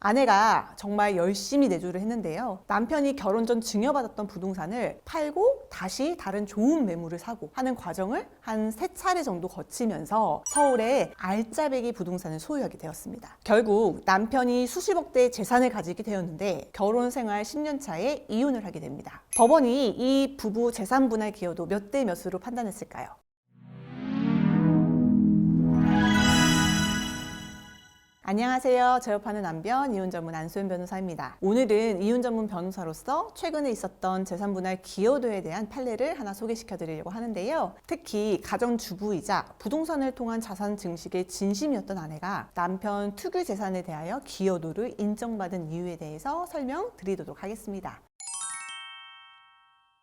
아내가 정말 열심히 내조를 했는데요. 남편이 결혼 전 증여받았던 부동산을 팔고 다시 다른 좋은 매물을 사고 하는 과정을 한 3차례 정도 거치면서 서울의 알짜배기 부동산을 소유하게 되었습니다. 결국 남편이 수십억 대의 재산을 가지게 되었는데 결혼 생활 10년 차에 이혼을 하게 됩니다. 법원이 이 부부 재산 분할 기여도 몇 대 몇으로 판단했을까요? 안녕하세요. 저협하는 남편 이혼 전문 안수연 변호사입니다. 오늘은 이혼 전문 변호사로서 최근에 있었던 재산분할 기여도에 대한 판례를 하나 소개시켜 드리려고 하는데요. 특히 가정주부이자 부동산을 통한 자산 증식에 진심이었던 아내가 남편 투기 재산에 대하여 기여도를 인정받은 이유에 대해서 설명드리도록 하겠습니다.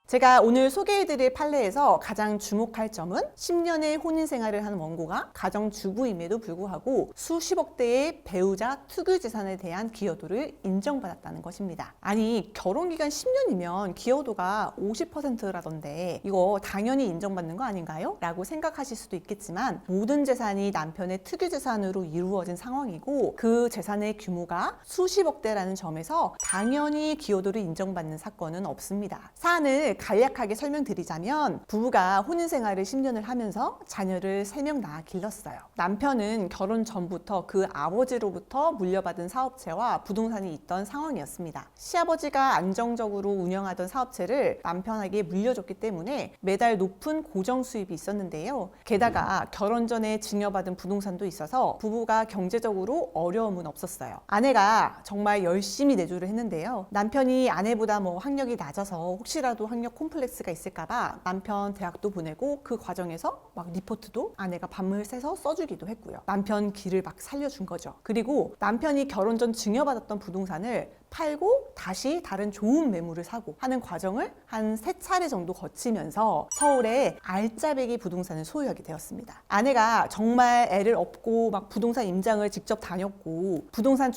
제가 오늘 소개해드릴 판례에서 가장 주목할 점은 10년의 혼인 생활을 하는 원고가 가정주부임에도 불구하고 수십억 대의 배우자 투기 재산에 대한 기여도를 인정받았다는 것입니다. 아니, 결혼기간 10년이면 기여도가 50%라던데 이거 당연히 인정받는 거 아닌가요? 라고 생각하실 수도 있겠지만 모든 재산이 남편의 투기 재산으로 이루어진 상황이고 그 재산의 규모가 수십억 대라는 점에서 당연히 기여도를 인정받는 사건은 없습니다. 사안을 간략하게 설명드리자면 부부가 혼인 생활을 10년을 하면서 자녀를 3명 낳아 길렀어요. 남편은 결혼 전부터 그 아버지로부터 물려받은 사업체와 부동산이 있던 상황이었습니다. 시아버지가 안정적으로 운영하던 사업체를 남편에게 물려줬기 때문에 매달 높은 고정 수입이 있었는데요. 게다가 결혼 전에 증여받은 부동산도 있어서 부부가 경제적으로 어려움은 없었어요. 아내가 정말 열심히 내조를 했는데요. 남편이 아내보다 학력이 낮아서 혹시라도 학력 콤플렉스가 있을까봐 남편 대학도 보내고 그 과정에서 리포트도 아내가 밤을 새서 써주기도 했고요. 남편 길을 살려준 거죠. 그리고 남편이 결혼 전 증여받았던 부동산을 팔고 다시 다른 좋은 매물을 사고 하는 과정을 한 3차례 정도 거치면서 서울의 알짜배기 부동산을 소유하게 되었습니다. 아내가 정말 애를 업고 부동산 임장을 직접 다녔고 부동산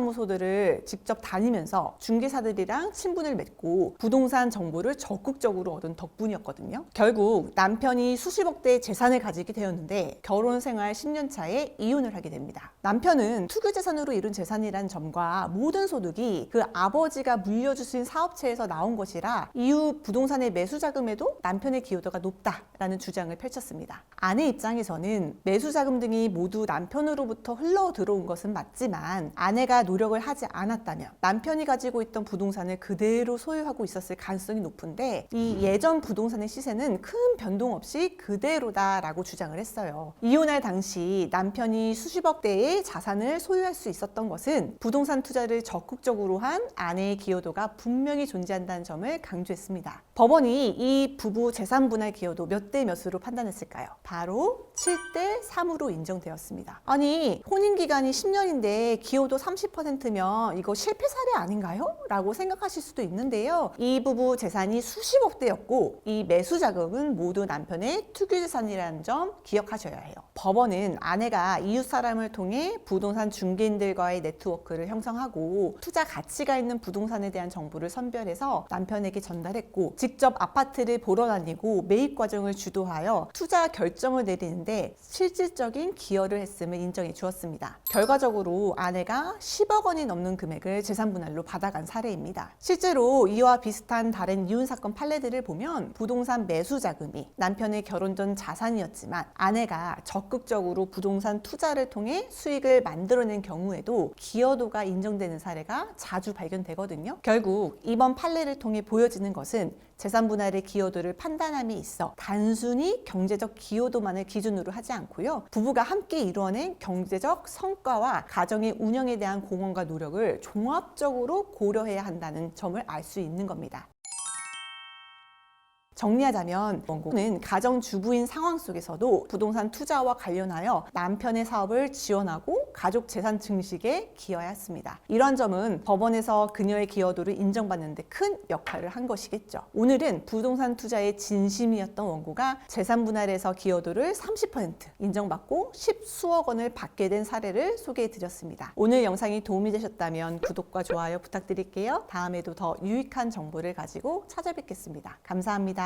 중개사무소들을 직접 다니면서 중개사들이랑 친분을 맺고 부동산 정보를 적극적으로 얻은 덕분이었거든요. 결국 남편이 수십억 대의 재산을 가지게 되었는데 결혼 생활 10년 차에 이혼을 하게 됩니다. 남편은 투기 재산으로 이룬 재산이라는 점과 모든 소득이 그 아버지가 물려주신 사업체에서 나온 것이라 이후 부동산의 매수 자금에도 남편의 기여도가 높다라는 주장을 펼쳤습니다. 아내 입장에서는 매수 자금 등이 모두 남편으로부터 흘러 들어온 것은 맞지만 아내가 노력을 하지 않았다면 남편이 가지고 있던 부동산을 그대로 소유하고 있었을 가능성이 높은데 이 예전 부동산의 시세는 큰 변동 없이 그대로다라고 주장을 했어요. 이혼할 당시 남편이 수십억 대의 자산을 소유할 수 있었던 것은 부동산 투자를 적극적으로 한 아내의 기여도가 분명히 존재한다는 점을 강조했습니다. 법원이 이 부부 재산 분할 기여도 몇 대 몇으로 판단했을까요? 바로 7대 3으로 인정되었습니다. 아니, 혼인 기간이 10년인데 기여도 30%면 이거 실패 사례 아닌가요? 라고 생각하실 수도 있는데요. 이 부부 재산이 수십억 대였고 이 매수 자금은 모두 남편의 투기 재산이라는 점 기억하셔야 해요. 법원은 아내가 이웃 사람을 통해 부동산 중개인들과의 네트워크를 형성하고 투자 가치가 있는 부동산에 대한 정보를 선별해서 남편에게 전달했고 직접 아파트를 보러 다니고 매입 과정을 주도하여 투자 결정을 내리는데 실질적인 기여를 했음을 인정해 주었습니다. 결과적으로 아내가 10억 원이 넘는 금액을 재산 분할로 받아간 사례입니다. 실제로 이와 비슷한 다른 이혼 사건 판례들을 보면 부동산 매수 자금이 남편의 결혼 전 자산이었지만 아내가 적극적으로 부동산 투자를 통해 수익을 만들어낸 경우에도 기여도가 인정되는 사례가 자주 발견되거든요. 결국 이번 판례를 통해 보여지는 것은 재산 분할의 기여도를 판단함에 있어 단순히 경제적 기여도만을 기준으로 하지 않고요. 부부가 함께 이루어낸 경제적 성과와 가정의 운영에 대한 공헌과 노력을 종합적으로 고려해야 한다는 점을 알 수 있는 겁니다. 정리하자면 원고는 가정주부인 상황 속에서도 부동산 투자와 관련하여 남편의 사업을 지원하고 가족 재산 증식에 기여했습니다. 이런 점은 법원에서 그녀의 기여도를 인정받는 데 큰 역할을 한 것이겠죠. 오늘은 부동산 투자에 진심이었던 원고가 재산 분할에서 기여도를 30% 인정받고 10수억 원을 받게 된 사례를 소개해 드렸습니다. 오늘 영상이 도움이 되셨다면 구독과 좋아요 부탁드릴게요. 다음에도 더 유익한 정보를 가지고 찾아뵙겠습니다. 감사합니다.